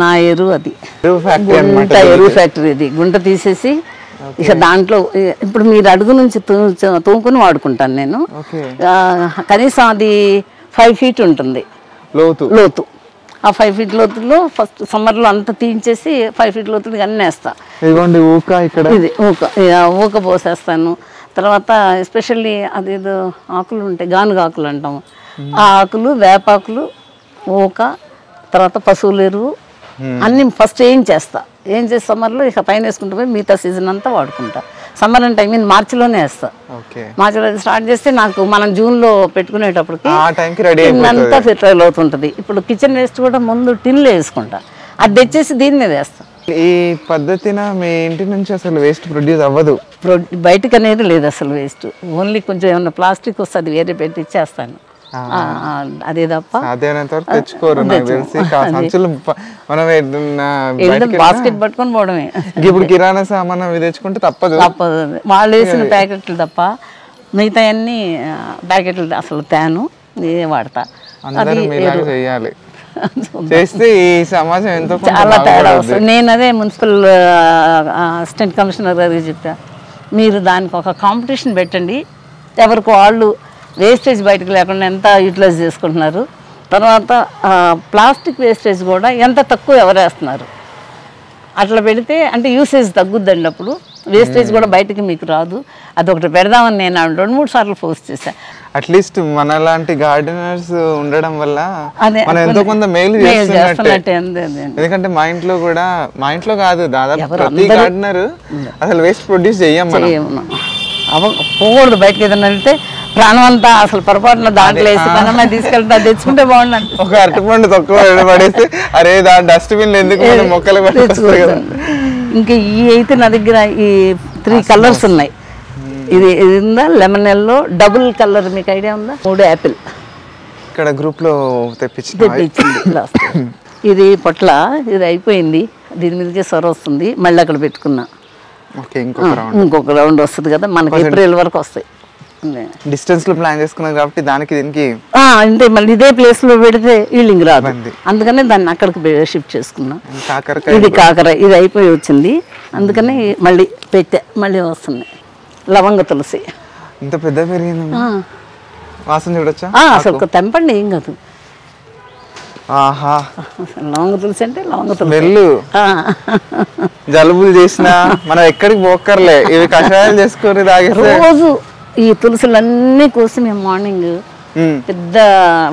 నా ఎరువు అది ఫ్యాక్టరీ ఎరువు ఫ్యాక్టరీ ఇది. గుంట తీసేసి ఇక దాంట్లో ఇప్పుడు మీరు అడుగు నుంచి తూముకుని వాడుకుంటాను నేను. కనీసం అది 5 feet ఉంటుంది లోతు. ఆ 5 feet లోతులో ఫస్ట్ సమ్మర్లో అంతా తీయించేసి 5 feet లోతులు అన్నీ వేస్తా. ఇది ఊక పోసేస్తాను. తర్వాత ఎస్పెషల్లీ అదేదో ఆకులు ఉంటాయి, గానుగ ఆకులు అంటాము. ఆ ఆకులు, వేపాకులు, ఊక, తర్వాత పశువుల ఎరువు అన్నీ ఫస్ట్ ఏం చేసి సమ్మర్లో ఇక పైన వేసుకుంటూ పోయి మిగతా సీజన్ అంతా వాడుకుంటా. సమ్మర్ అంటే మార్చిలోనే వేస్తా. మార్చిలో స్టార్ట్ చేస్తే నాకు మనం జూన్లో పెట్టుకునేటప్పటికి అంతా ఫెర్టైల్ అవుతుంటుంది. ఇప్పుడు కిచెన్ వేస్ట్ కూడా ముందు టిన్లో వేసుకుంటా, అది తెచ్చేసి దీని మీద వేస్తా. ఈ పద్ధతిన మీ ఇంటి నుంచి అసలు వేస్ట్ ప్రొడ్యూస్ అవ్వదు, బయటకు అనేది లేదు అసలు వేస్ట్. ఓన్లీ కొంచెం ఏమన్నా ప్లాస్టిక్ వస్తే అది వేరే పెట్టి ఇచ్చేస్తాను, అదే తప్ప తెచ్చుకోరు. బాస్కెట్ పట్టుకొని పోవడమే. ఇప్పుడు కిరాణా సామాన్ తెచ్చుకుంటే తప్పదు. వాళ్ళు వేసిన ప్యాకెట్లు తప్ప మిగతా అన్ని ప్యాకెట్లు అసలు తేను, ఇదే వాడతా. చేయాలి, చేస్తే ఈ సమాజం ఎంతో చాలా తేడా వస్తుంది. నేను అదే మున్సిపల్ అసిస్టెంట్ కమిషనర్ గారికి చెప్పా, మీరు దానికి ఒక కాంపిటీషన్ పెట్టండి, ఎవరికి వాళ్ళు వేస్టేజ్ బయటకు లేకుండా ఎంత యూటిలైజ్ చేసుకుంటున్నారు, తర్వాత ప్లాస్టిక్ వేస్టేజ్ కూడా ఎంత తక్కువ ఎవరేస్తున్నారు, అట్లా పెడితే అంటే యూసేజ్ తగ్గుద్దండి. అప్పుడు వేస్టేజ్ కూడా బయటకి మీకు రాదు. అదొకటి పెడదామని నేను 2-3 సార్లు పోస్ట్ చేశాను. అట్లీస్ట్ మనలాంటి గార్డెనర్స్ ఉండడం వల్ల మనం ఎంతో కొంత మేలు చేస్తున్నట్టే. ఎందుకంటే మా ఇంట్లో కాదు, దాదాపు ప్రతి గార్డెనర్ అసలు వేస్ట్ ప్రొడ్యూస్ పోకూడదు. బయటకి ఏదైనా వెళ్తే ప్రాణం అంతా అసలు పొరపాటున దాంట్లో వేసి పనమ్మ తీసుకెళ్తా, తెచ్చుకుంటే బాగుండదు. ఒక అరటిపండు తక్కువ పడేస్తే అరే డస్ట్బిన్ ఎందుకు మొక్కలు తెచ్చుకోవాలి. ఇంకా ఈ అయితే నా దగ్గర ఈ 3 కలర్స్ ఉన్నాయి. ఇది ఉందా, లెమన్ ఎల్లో, డబుల్ కలర్, మీకు ఐడియా ఉందా? 3 యాపిల్ ఇక్కడ గ్రూప్ లో తెప్పించింది. ఇది పొట్ల, ఇది అయిపోయింది, దీని మీదకే సొర వస్తుంది. మళ్ళీ అక్కడ పెట్టుకున్నా, ఇంకొక రౌండ్ వస్తుంది కదా మనకి, ఏప్రిల్ వరకు వస్తాయి. డిస్టెన్స్ లో ప్లాన్ చేసుకున్నాం కాబట్టి దానికి దీనికి అంటే మళ్ళీ ఇదే ప్లేస్ లో పెడితే ఈల్డింగ్ రాదు, అందుకనే దాన్ని అక్కడికి షిఫ్ట్ చేసుకున్నా. ఇది కాకర, ఇది అయిపోయి వచ్చింది, అందుకని మళ్ళీ పెట్టా, మళ్ళీ వస్తుంది. లవంగ తులసి ఇంత పెద్ద పెరిగింది, వాసన చూడొచ్చా? అసలు తెంపండి, ఏం కాదు. లవంగ తులసి అంటే లవంగ తులసి. జలుబులు చేసినా మనం ఎక్కడికి పోక్కర్లే, ఇవి కషాయాలు చేసుకొని తాగేస్తే. రోజు ఈ తులసులన్నీ కోసి మేము మార్నింగ్ పెద్ద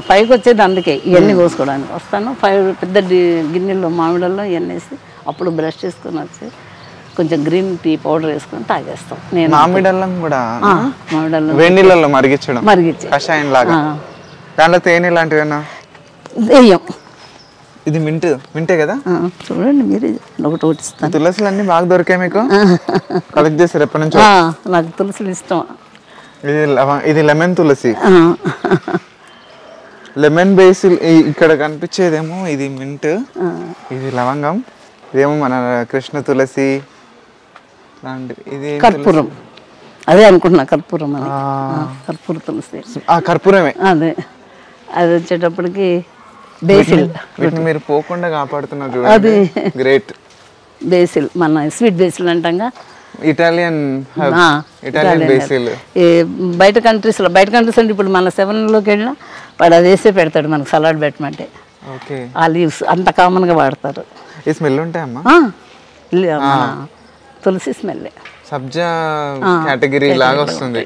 5కి వచ్చేది, అందుకే ఇవన్నీ కోసుకోవడానికి వస్తాను. 5 పెద్ద గిన్నెల్లో మామిడల్లో ఇవన్నీ వేసి అప్పుడు బ్రష్ చేసుకొని వచ్చి కొంచెం గ్రీన్ టీ పౌడర్ వేసుకొని తాగేస్తాం. నేను మామిడల్లం కూడా మామిడల్లం వేడి నీళ్ళల్లో మరిగించి కషాయం లాగా, దాంట్లో తేనె లాంటివేనా వేయం. ఇది మింటే కదా, చూడండి మీరు, ఒకటి ఇస్తాను. తులసులు అన్ని బాగా దొరికాయి మీకు, కలెక్ట్ చేస్తారు ఎప్పటి నుంచో? నాకు తులసులు ఇష్టం. ఇది లెమన్ తులసి, లెమన్ బేసిల్. ఇక్కడ కనిపించేదేమో ఇది మింట్, ఇది లవంగం, ఇదేమో మన కృష్ణ తులసి లాంటిది. ఇది కర్పూరం, అదే అనుకుంటున్నా, కర్పూరం అని. కర్పూర తులసి, కర్పూరమే అదే. అది వచ్చేటప్పటికి బేసిల్, వీటిని మీరు పోకుండా కాపాడుతున్నారు, అది గ్రేట్. బేసిల్, మన స్వీట్ బేసిల్ అంటాంగా, ఇటాలియన్ బేసిల్. బయట కంట్రీస్ అంటే ఇప్పుడు మన 7లోకి వెళ్ళినా వాడు అది వేసే పెడతాడు మనకు, సలాడ్ పెట్టమంటే. ఆ లీవ్స్ అంత కామన్గా వాడతారు. ఈ స్మెల్ ఉంటాయమ్మా, తులసి స్మెల్, సబ్జా కేటగిరీ లాగా వస్తుంది.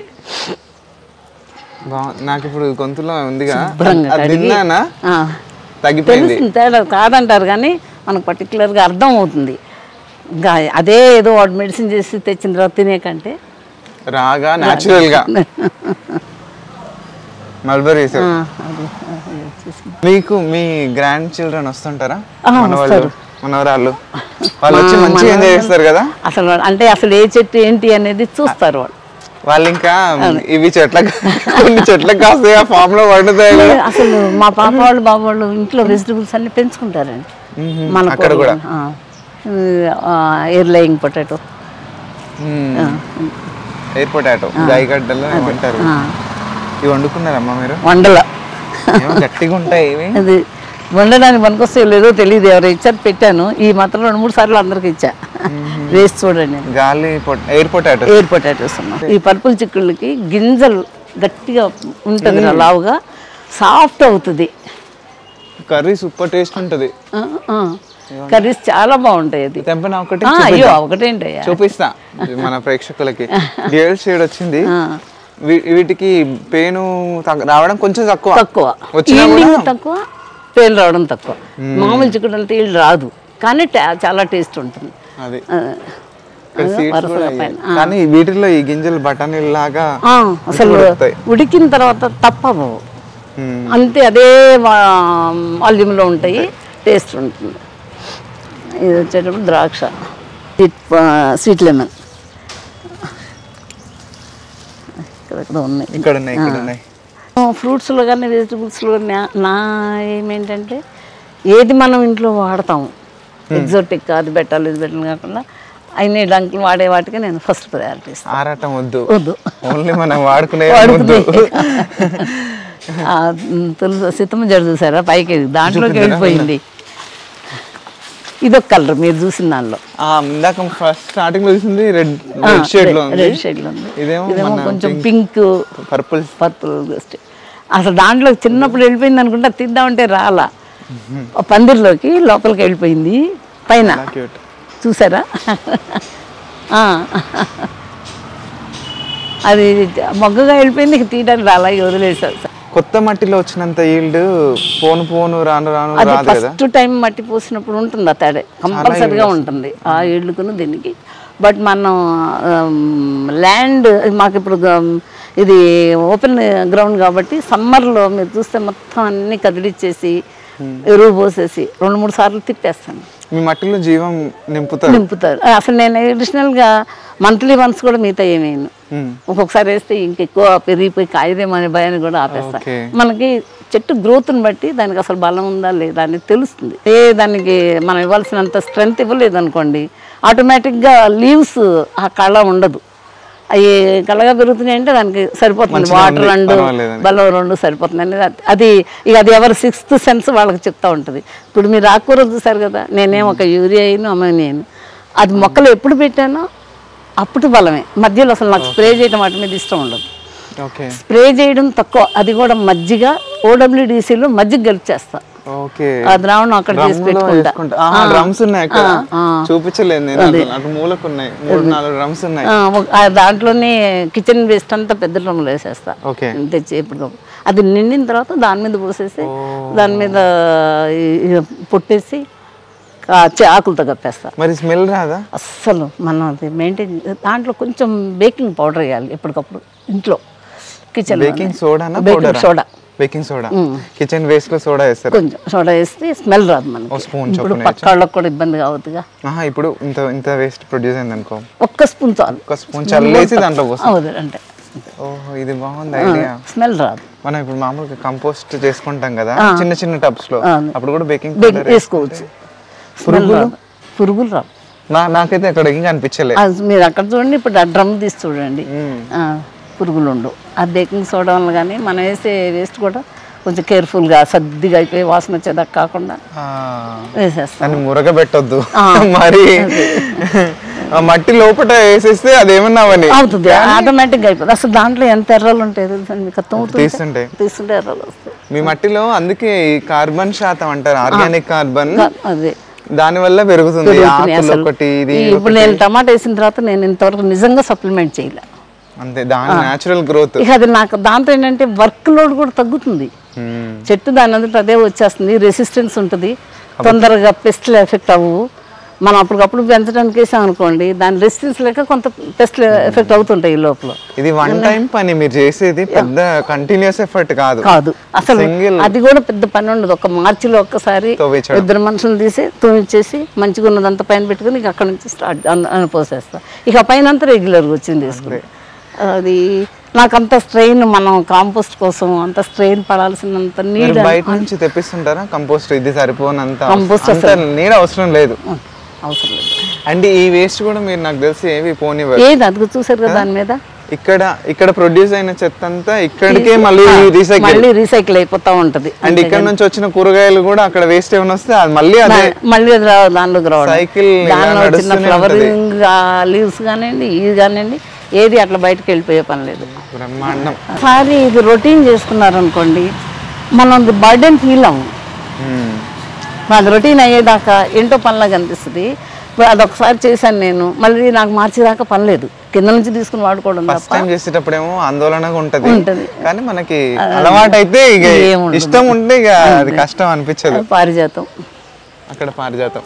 నాకు ఇప్పుడు గొంతులో ఉందిగా, తగ్గిపోయింది. తేడా కాదంటారు కానీ మనకు పర్టికులర్గా అర్థం అవుతుంది. ఇంకా అదే ఏదో వాడు మెడిసిన్ చేసి తెచ్చిన తర్వాత తినే కంటే రాగా న్యాచురల్ గా. మల్బరీ మీకు మీ గ్రాండ్ చిల్డ్రన్ వస్తుంటారా, మనవరాళ్ళు? వాళ్ళు వచ్చి మంచిగా ఎంజాయ్ చేస్తారు కదా అసలు ఏ చెట్టు ఏంటి అనేది చూస్తారు వాళ్ళు. ఇంకా ఇవి కొన్ని చెట్లకు కాస్తాయి, ఆ ఫామ్ లో పండుతాయి. అసలు మా పాప వాళ్ళు, బాబు వాళ్ళు ఇంట్లో వెజిటబుల్స్ అన్ని పెంచుకుంటారండి. మన అక్కడ కూడా air laying potato, air potato, గాయగడ్డలు అంటారు. ఇవి వండుకున్నారమ్మా మీరు? వండల గట్టిగా ఉంటాయి ఇవి. అది వండడానికి పనికొస్తే లేదో తెలియదు, ఎవరు ఇచ్చారు పెట్టాను. ఈ మాత్రం 2-3 సార్లు అందరికి ఇచ్చా. వేస్ట్ చూడండి, ఎయిర్ పొటాటోస్ అమ్మా. ఈ పర్పుల్ చిక్కుళ్ళకి గింజలు గట్టిగా ఉంటుంది, లావుగా సాఫ్ట్ అవుతుంది. కర్రీ సూపర్ టేస్ట్ ఉంటుంది, కర్రీస్ చాలా బాగుంటాయి. అది అయ్యో ఒకటేంటి చూపిస్తా మన ప్రేక్షకులకి. గేల్ షేడ్ వచ్చింది, వీటికి పేను రావడం కొంచెం తక్కువ, తక్కువ పేను రావడం తక్కువ. మామూలు చిక్కుడు అంటే వీళ్ళు రాదు, కానీ చాలా టేస్ట్ ఉంటుంది. కానీ వీటిలో ఈ గింజలు బఠానీలాగా అసలు ఉడికిన తర్వాత తప్పవు, అంతే అదే వాల్యూమ్లో ఉంటాయి, టేస్ట్ ఉంటుంది. ఇది వచ్చేటప్పుడు ద్రాక్ష, స్వీట్ లెమన్ ఉన్నాయి. ఫ్రూట్స్లో కానీ వెజిటబుల్స్లో కానీ నా ఏమేంటంటే ఏది మనం ఇంట్లో వాడతాము, ఎగ్జోటిక్ అది పెట్టాలి ఇది పెట్టాలి కాకుండా అయిన డంకులు వాడే వాటికి నేను ఫస్ట్ ప్రయారిటీ ఇస్తాను. ఆరాటం వద్దు, ఓన్లీ మనం వాడుకునే సీతమ్మ జడ చూసారా పైకి, దాంట్లోకి వెళ్ళిపోయింది. ఇదొక కలర్ మీరు చూసిన దానిలో, స్టార్టింగ్ లో చూసింది రెడ్ షేడ్ లో ఉంది, ఇదేమో కొంచెం పింక్ పర్పుల్. అసలు దాంట్లో చిన్నప్పుడు వెళ్ళిపోయింది అనుకుంటా, తీద్దామంటే రాలా, పందిర్లోకి లోపలికి వెళ్ళిపోయింది పైన, చూసారా? అది మొగ్గగా వెళ్ళిపోయింది, తీయడానికి రాలా, వదిలేసారు. కొత్త మట్టిలో వచ్చినంత ఈల్డ్ పోను రాను అది ఫస్ట్ టైం మట్టి పోసినప్పుడు ఉంటుంది, ఆ తేడా కంపల్సరిగా ఉంటుంది ఆ ఈల్డ్కును దీనికి. బట్ మనం ల్యాండ్ మాకు ఇప్పుడు ఇది ఓపెన్ గ్రౌండ్ కాబట్టి సమ్మర్లో మీరు చూస్తే మొత్తం అన్ని కదిలిచ్చేసి ఎరువు పోసేసి 2-3 సార్లు తిప్పేస్తాను. మీ మట్టిలో జీవం నింపుతారు. అసలు నేను అడిషనల్గా మంత్లీ వన్స్ కూడా మిగతా ఏమేను, ఒక్కొక్కసారి వేస్తే ఇంకెక్కువ పెరిగిపోయి కాయదేమో అనే భయాన్ని కూడా ఆపేస్తాను. మనకి చెట్టు గ్రోత్ని బట్టి దానికి అసలు బలం ఉందా లేదా అనేది తెలుస్తుంది. దానికి మనం ఇవ్వాల్సినంత స్ట్రెంగ్త్ ఇవ్వలేదు అనుకోండి, ఆటోమేటిక్గా లీవ్స్ ఆ కళ ఉండదు. అవి కళగా పెరుగుతున్నాయి అంటే దానికి సరిపోతుంది, వాటర్ అండ్ బలం 2 సరిపోతుంది. అది ఎవరి 6th సెన్స్ వాళ్ళకి చెప్తా ఉంటుంది. ఇప్పుడు మీరు ఆకుకూరలు చూసారు కదా, నేనేం ఒక యూరియా అమోనియా అది మొక్కలు ఎప్పుడు పెట్టానో అప్పుడు బలమే. మధ్యలో అసలు నాకు స్ప్రే చేయడం వాటి మీద ఇష్టం ఉండదు, స్ప్రే చేయడం తక్కువ. అది కూడా మజ్జిగ, OWDCలో మజ్జిగ కలిపి చేస్తా, ఆ ద్రావణం అక్కడ చేసి పెట్టుకుంటా. దాంట్లోనే కిచెన్ వేస్ట్ అంతా పెద్ద డ్రమ్లో వేసేస్తా తెచ్చి ఎప్పుడు. అది నిండిన తర్వాత దాని మీద పోసేసి దాని మీద పొట్టేసి ఆకులతో కప్పేస్తా. మరి స్మెల్ రాదా? అస్సలు మనం అది మెయింటైన్. దాంట్లో కొంచెం బేకింగ్ పౌడర్ వేయాలి ఎప్పటికప్పుడు ఇంట్లో, kitchen baking soda, baking soda, kitchen waste లో సోడా వేస్తారు, కొంచెం సోడా వేస్తే స్మెల్ రాదు మనకి. ఇప్పుడు పక్కాళ్ళకి కూడా ఇబ్బంది కావద్దుగా. ఇప్పుడు ఇంత వేస్ట్ ప్రొడ్యూస్ అయింది అనుకో, 1 స్పూన్ చాలు, 1 స్పూన్ చల్లేసి దాంట్లో అంటే ఓహో ఇది బాగుంది ఐడియా. స్మెల్ రాదు. మనం ఇప్పుడు మామూలుగా కంపోస్ట్ చేసుకుంటాం కదా చిన్న చిన్న టబ్స్ లో, అప్పుడు కూడా బేకింగ్ వేసుకోవచ్చు. పురుగులు రావు. నాకైతే అక్కడ ఏం అనిపించలేదు. మీరు అక్కడ చూడండి, ఇప్పుడు ఆ డ్రమ్ తీసి చూడండి, పురుగులు ఉండవు. ఆ బేకింగ్ సోడా వల్ల కానీ మనం వేసే వేస్ట్ కూడా కొంచెం కేర్ఫుల్గా సర్దిగా అయిపోయి వాసన వచ్చేదాకా కాకుండా వేసేస్తాను. మురగబెట్టొద్దు మరి, మట్టి లోపల వేసేస్తే అదేమన్నా అవుతుంది, ఆటోమేటిక్గా అయిపోతుంది. అసలు దాంట్లో ఎంత ఎర్రలు ఉంటాయి మీకు తీస్తుంటే ఎర్రలు వస్తాయి మీ మట్టిలో. అందుకే కార్బన్ శాతం అంటారు, ఆర్గానిక్ కార్బన్, అదే దాని వల్ల పెరుగుతుంది. ఇప్పుడు నేను టమాటా వేసిన తర్వాత నేను ఇంతవరకు నిజంగా సప్లిమెంట్ చేయలే, అంతే దాని న్యాచురల్ గ్రోత్. ఇక అది నాకు దాంతో ఏంటంటే వర్క్ లోడ్ కూడా తగ్గుతుంది, చెట్టు దాని అంతటా అదే వచ్చేస్తుంది, రెసిస్టెన్స్ ఉంటుంది, తొందరగా పెస్ట్లు ఎఫెక్ట్ అవ్వవు. మనం అప్పటికప్పుడు పెంచడానికి వేసాం అనుకోండి, దాని రెసిస్టెన్స్ లేక కొంత పెస్ట్లు ఎఫెక్ట్ అవుతుంటాయి లోపల. ఇది వన్ టైం పని మీరు చేసేది, పెద్ద కంటిన్యూస్ ఎఫర్ట్ కాదు అసలు. అది కూడా పెద్ద పని ఉండదు. ఒక మార్చిలో ఒక్కసారి 2 మనుషులు తీసి తోమిచ్చేసి మంచిగా ఉన్నదంతా పైన పెట్టుకుని ఇక అక్కడ నుంచి స్టార్ట్ పోసేస్తా. ఇక పైన అంతా రెగ్యులర్గా వచ్చింది వేసుకుని. అది నాకు అంత స్ట్రెయిన్, మనం కాంపోస్ట్ కోసం అంత స్ట్రెయిన్ పడాల్సినంత నీడ్ బయట నుంచి తెప్పిస్తుంటారా కంపోస్ట్? ఇది సరిపోనంత నీడ్ అవసరం లేదు. అవసరం లేదు. అంటే ఈ వేస్ట్ కూడా మీరు నాకు తెలిసి ఏవి పోనివ్వరు. ఏది అది చూసారు కదా దాని మీద ఇక్కడ ప్రొడ్యూస్ అయిన చెత్త అంతా ఇక్కడికే మళ్ళీ రీసైకిల్ అయిపోతా ఉంటది. అండ్ ఇక్కడ నుంచి వచ్చిన కూరగాయలు కూడా అక్కడ వేస్ట్ ఏమైనా వస్తే అది మళ్ళీ దానిలోకి రావడం, చిన్న ఫ్లవరింగ్ లీవ్స్ కానివ్వండి ఇది కానివ్వండి ఏది అట్లా బయటకు వెళ్ళిపోయే పని లేదు. బ్రహ్మాండం. ఒకసారి ఇది రొటీన్ చేసుకున్నారు అనుకోండి, మనం బర్డెన్ ఫీల్ అవ్వం. నాకు రొటీన్ అయ్యేదాకా ఏంటో పనిలాగా అనిపిస్తుంది. అదొకసారి చేశాను నేను, మళ్ళీ నాకు మార్చేదాకా పని లేదు, కింద నుంచి తీసుకుని వాడుకోవడం. ఫస్ట్ టైం చేసేటప్పుడేమో ఆందోళనగా ఉంటది, కానీ మనకి అలవాటు అయితే ఇష్టం ఉంటే ఇక అది కష్టం అనిపించదు. పారిజాతం, అక్కడ పారిజాతం.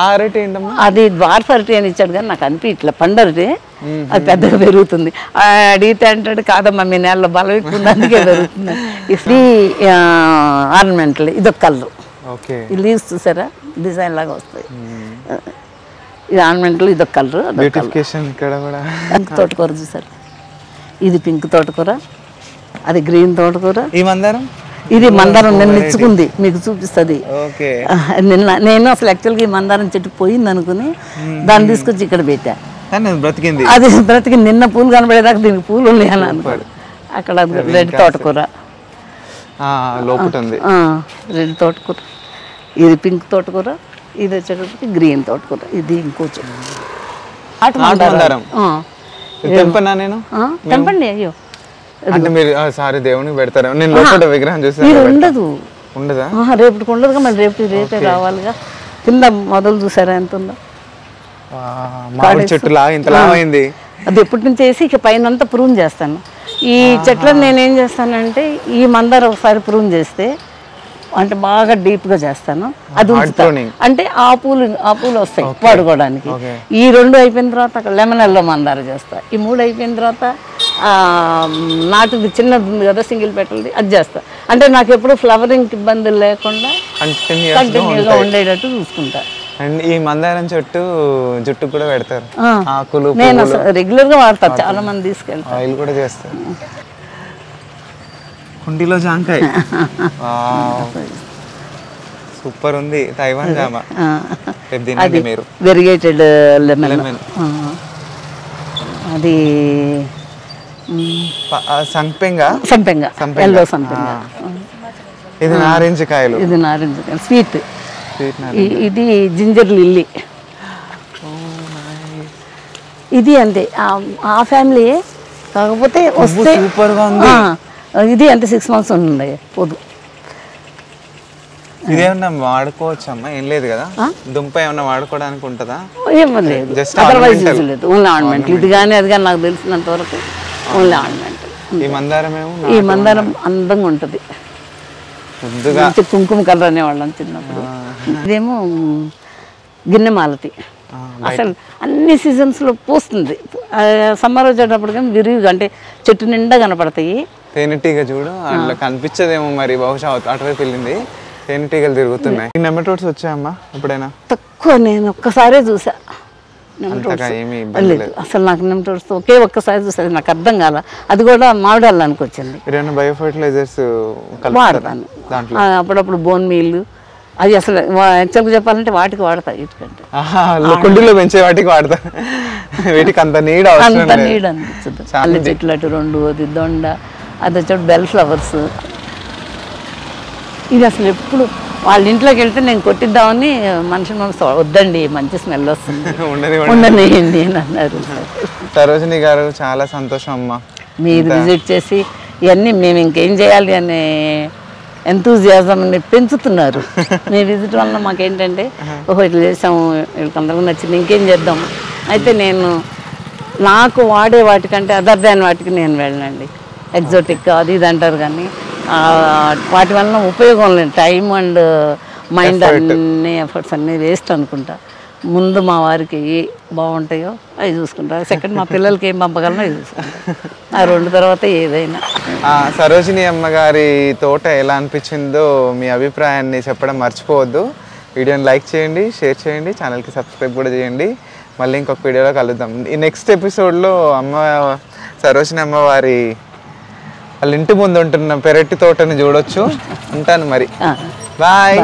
ఆ అరటి ఏంటమ్మా? అది ద్వారఫ అరటి అని ఇచ్చాడు, కానీ నాకు ఇట్లా పండరటి అది పెద్దగా పెరుగుతుంది. అడిగితే అంటాడు కాదమ్మా మీ నేలలో బలం ఎక్కువ ఉంది అందుకే పెరుగుతుంది. ఇది ఆర్నమెంటల్, ఇదొక కలర్. ఇది లీవ్స్ చూసారా డిజైన్ లాగా వస్తాయి. ఇది ఆర్నమెంటల్, ఇదొక కలర్. పింక్ తోటకూర చూసారు, ఇది పింక్ తోటకూర, అది గ్రీన్ తోటకూర. ఈ మందారం, ఇది మందారం నిన్న ఇచ్చుకుంది, మీకు చూపిస్తుంది. నేను అసలు యాక్చువల్గా ఈ మందారం చెట్టు పోయింది అనుకుని దాన్ని తీసుకొచ్చి ఇక్కడ పెట్టా. అది బ్రతికి నిన్న పూలు కనబడేదాకా దీనికి పూలు ఉన్నాయి అని అనుకోడు. అక్కడ రెడ్ తోటకూర, రెడ్ తోటకూర, ఇది పింక్ తోటకూర, ఇది వచ్చేటప్పటికి గ్రీన్ తోటకూర. ఇది ఇంకో చెట్టు తెంపండి. అయ్యో అంటే మీరు సారీ దేవునికి పెడతారా? నేను లోపల విగ్రహం చూసాను. ఉండదు, ఉండదా? రేపటికి ఉండదుగా, మళ్ళీ రేపే రావాలిగా. కింద మొదలు చూసారా ఎంత ఉందో, చెట్టు లాగా ఇంతలా అయింది. అది ఎప్పటి నుంచి వేసి ఇక పైన అంతా ప్రూన్ చేస్తాను. ఈ చెట్లను నేనేం చేస్తానంటే ఈ మందారం ఒకసారి ప్రూన్ చేస్తే అంటే బాగా డీప్గా చేస్తాను, అది అంటే ఆ పూలు వస్తాయి వాడుకోవడానికి. ఈ 2 అయిపోయిన తర్వాత అక్కడ లెమన్ ఎల్లో మందారం చేస్తా. ఈ 3 అయిపోయిన తర్వాత నాటుది చిన్నది ఉంది కదా సింగిల్ పెటల్ది, అది చేస్తా. అంటే నాకు ఎప్పుడు ఫ్లవరింగ్ ఇబ్బందులు లేకుండా కంటిన్యూగా ఉండేటట్టు చూసుకుంటా. అండ్ ఈ మందారం చెట్టు జుట్టు కూడా పెడతారు, నేను రెగ్యులర్ గా వాడతాను, చాలా మంది తీసుకెళ్తారు, ఆయిల్ కూడా చేస్తారు. కుండీలో జాంకాయ సూపర్ ఉంది, తైవాన్ జామ. మీరు వెరిగేటెడ్ లెమన్, అది సంపెంగ, ఎల్లో సంపెంగ. ఇది నారింజ కాయలు, ఇది నారింజ కాయలు స్వీట్. ఇది జింజర్ లిల్లీ, ఇది అంతే ఆ ఫ్యామిలీ, కాకపోతే వస్తే సూపర్ గా ఉంది. ఇది అంతే 6 months ఉండే పోదు. ఇదేమన్నా వాడుకోవచ్చమ్మా? ఏం లేదు కదా, దుంప ఏమన్నా వాడుకోవడానికి ఉంటుందా? ఏమో లేదు, అదర్వైజ్ లేదు, ఓన్లీ ఆర్నమెంట్. ఇది కానీ అది కానీ నాకు తెలిసినంత వరకు ఓన్లీ ఆర్నమెంట్. ఈ మందారం అందంగా ఉంటుంది, మంచి కుంకుమ కలర్ అనేవాళ్ళం చిన్నప్పుడు. ఇదేమో గిన్నె మాలతి, అసలు అన్ని సీజన్స్లో పూస్తుంది. సమ్మర్ వచ్చేటప్పుడు కానీ విరివిగా అంటే చెట్టు నిండా కనపడతాయి. తేనెటీగ చూడు అట్లా కనిపించదేమో, మరి బహుశా అటువైపు వెళ్ళింది. తేనెటీగలు తిరుగుతున్నాయి. నెమటోడ్స్ వచ్చాయమ్మా ఎప్పుడైనా? తక్కువ, నేను ఒక్కసారే చూసా. అసలు నాకు నెమటోడ్స్ ఒక్కసారి చూసాను, నాకు అర్థం కాల. అది కూడా మామిడి అల్లానికి వచ్చింది. బయో ఫర్టిలైజర్స్ వాడతాను అప్పుడప్పుడు, బోన్ మీల్ అది అసలు యాక్చువల్గా చెప్పాలంటే వాటికి వాడతా, వీటికంటే కుండీలో పెంచే వాటికి వాడతా. వీటికి అంత నీడ అనిపించదు. అల్లి చెట్లు అటు 2, అది దొండ, అది వచ్చి బెల్ ఫ్లవర్స్. ఇది అసలు ఎప్పుడు వాళ్ళ ఇంట్లోకి వెళ్తే నేను కొట్టిద్దామని మనిషి వద్దండి మంచి స్మెల్ వస్తుంది ఉండనియండి అని అన్నారు. సరోజిని గారు చాలా సంతోషం అమ్మా, మీరు విజిట్ చేసి ఇవన్నీ మేము ఇంకేం చేయాలి అనే ఎంతూజియాజం పెంచుతున్నారు. మీ విజిట్ వల్ల మాకేంటంటే ఇట్లా చేసాము, వీళ్ళకందరికీ నచ్చింది, ఇంకేం చేద్దాం. అయితే నేను నాకు వాడే వాటికంటే అదర్ దాన్ వాటికి నేను వెళ్ళనండి. ఎగ్జోటిక్ అది ఇది అంటారు, కానీ వాటి వలన ఉపయోగం లేదు. టైం అండ్ మైండ్ అన్ని ఎఫర్ట్స్ అన్నీ వేస్ట్ అనుకుంటా. ముందు మా వారికి ఏ బాగుంటాయో అవి చూసుకుంటా, సెకండ్ మా పిల్లలకి ఏం పంపగలనో అవి చూసుకుంటా, ఆ 2 తర్వాత ఏదైనా. సరోజిని అమ్మగారి తోట ఎలా అనిపించిందో మీ అభిప్రాయాన్ని చెప్పడం మర్చిపోవద్దు. వీడియోని లైక్ చేయండి, షేర్ చేయండి, ఛానల్కి సబ్స్క్రైబ్ కూడా చేయండి. మళ్ళీ ఇంకొక వీడియోలో కలుద్దాం. ఈ నెక్స్ట్ ఎపిసోడ్లో సరోజిని అమ్మవారి వాళ్ళ ఇంటి ముందు ఉంటున్న పెరటి తోటని చూడొచ్చు. ఉంటాను మరి, బాయ్.